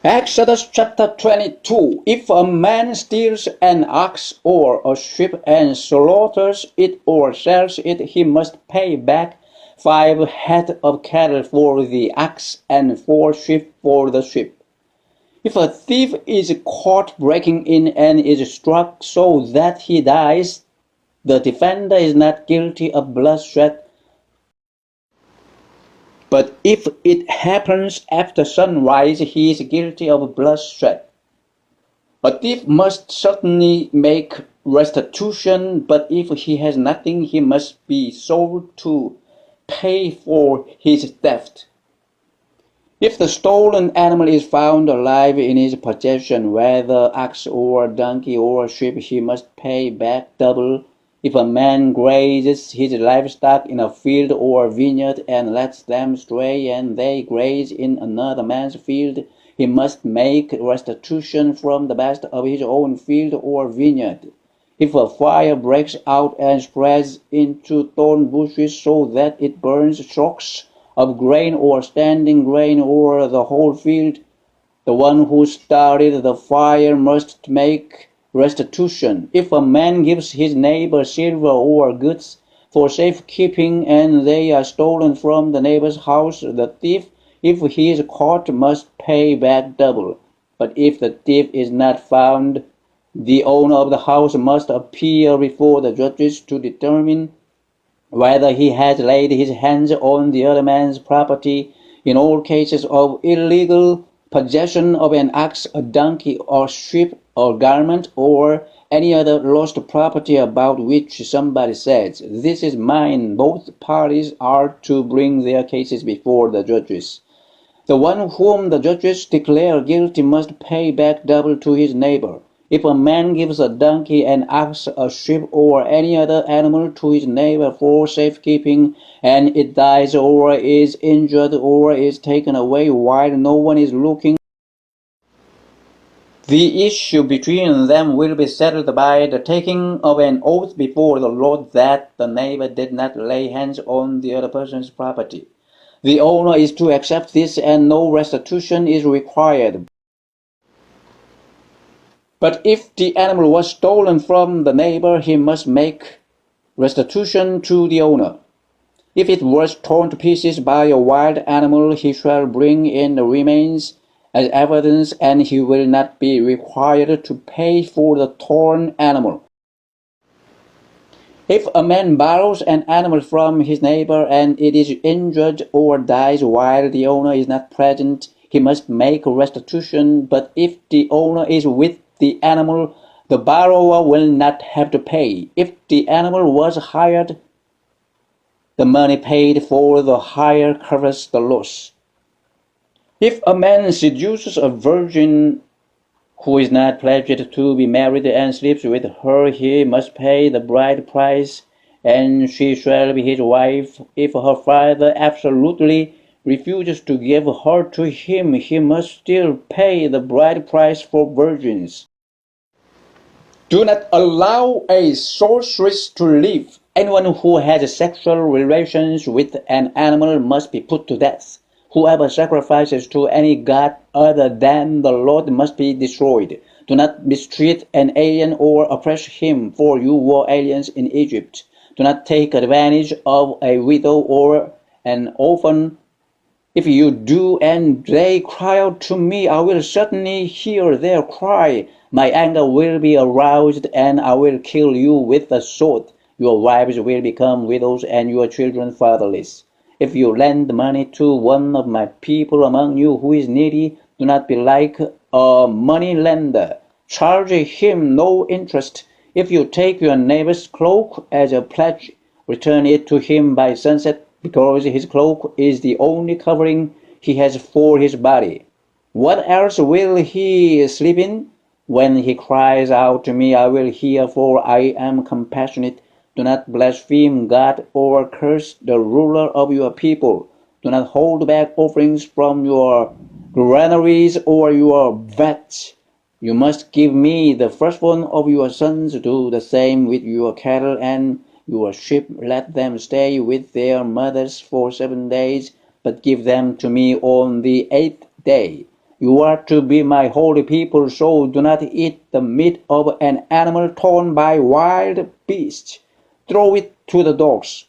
Exodus chapter 22. If a man steals an ox or a sheep and slaughters it or sells it, he must pay back 5 head of cattle for the ox and 4 sheep for the sheep. If a thief is caught breaking in and is struck so that he dies, the defender is not guilty of bloodshed. But if it happens after sunrise, he is guilty of bloodshed. A thief must certainly make restitution, but if he has nothing, he must be sold to pay for his theft. If the stolen animal is found alive in his possession, whether ox or donkey or sheep, he must pay back double. If a man grazes his livestock in a field or vineyard and lets them stray and they graze in another man's field, he must make restitution from the best of his own field or vineyard. If a fire breaks out and spreads into thorn bushes so that it burns stalks of grain or standing grain or the whole field, the one who started the fire must make restitution. If a man gives his neighbor silver or goods for safekeeping and they are stolen from the neighbor's house, the thief, if he is caught, must pay back double. But if the thief is not found, the owner of the house must appear before the judges to determine whether he has laid his hands on the other man's property. In all cases of illegal possession of an ox, a donkey, or sheep, or garment, or any other lost property about which somebody says, "This is mine," both parties are to bring their cases before the judges. The one whom the judges declare guilty must pay back double to his neighbor. If a man gives a donkey, an ox, a sheep, or any other animal to his neighbor for safekeeping, and it dies or is injured or is taken away while no one is looking, the issue between them will be settled by the taking of an oath before the Lord that the neighbor did not lay hands on the other person's property. The owner is to accept this and no restitution is required. But if the animal was stolen from the neighbor, he must make restitution to the owner. If it was torn to pieces by a wild animal, he shall bring in the remains as evidence, and he will not be required to pay for the torn animal. If a man borrows an animal from his neighbor and it is injured or dies while the owner is not present, he must make restitution. But if the owner is with the animal, the borrower will not have to pay. If the animal was hired, the money paid for the hire covers the loss. If a man seduces a virgin who is not pledged to be married and sleeps with her, he must pay the bride price, and she shall be his wife. If her father absolutely refuses to give her to him, he must still pay the bride price for virgins. Do not allow a sorceress to live. Anyone who has sexual relations with an animal must be put to death. Whoever sacrifices to any god other than the Lord must be destroyed. Do not mistreat an alien or oppress him, for you were aliens in Egypt. Do not take advantage of a widow or an orphan. If you do and they cry out to me, I will certainly hear their cry. My anger will be aroused and I will kill you with the sword. Your wives will become widows and your children fatherless. If you lend money to one of my people among you who is needy, do not be like a money lender. Charge him no interest. If you take your neighbor's cloak as a pledge, return it to him by sunset, because his cloak is the only covering he has for his body. What else will he sleep in? When he cries out to me, I will hear, for I am compassionate. Do not blaspheme God or curse the ruler of your people. Do not hold back offerings from your granaries or your vats. You must give me the firstborn of your sons. Do the same with your cattle and your sheep. Let them stay with their mothers for 7 days, but give them to me on the 8th day. You are to be my holy people, so do not eat the meat of an animal torn by wild beasts. Throw it to the dogs.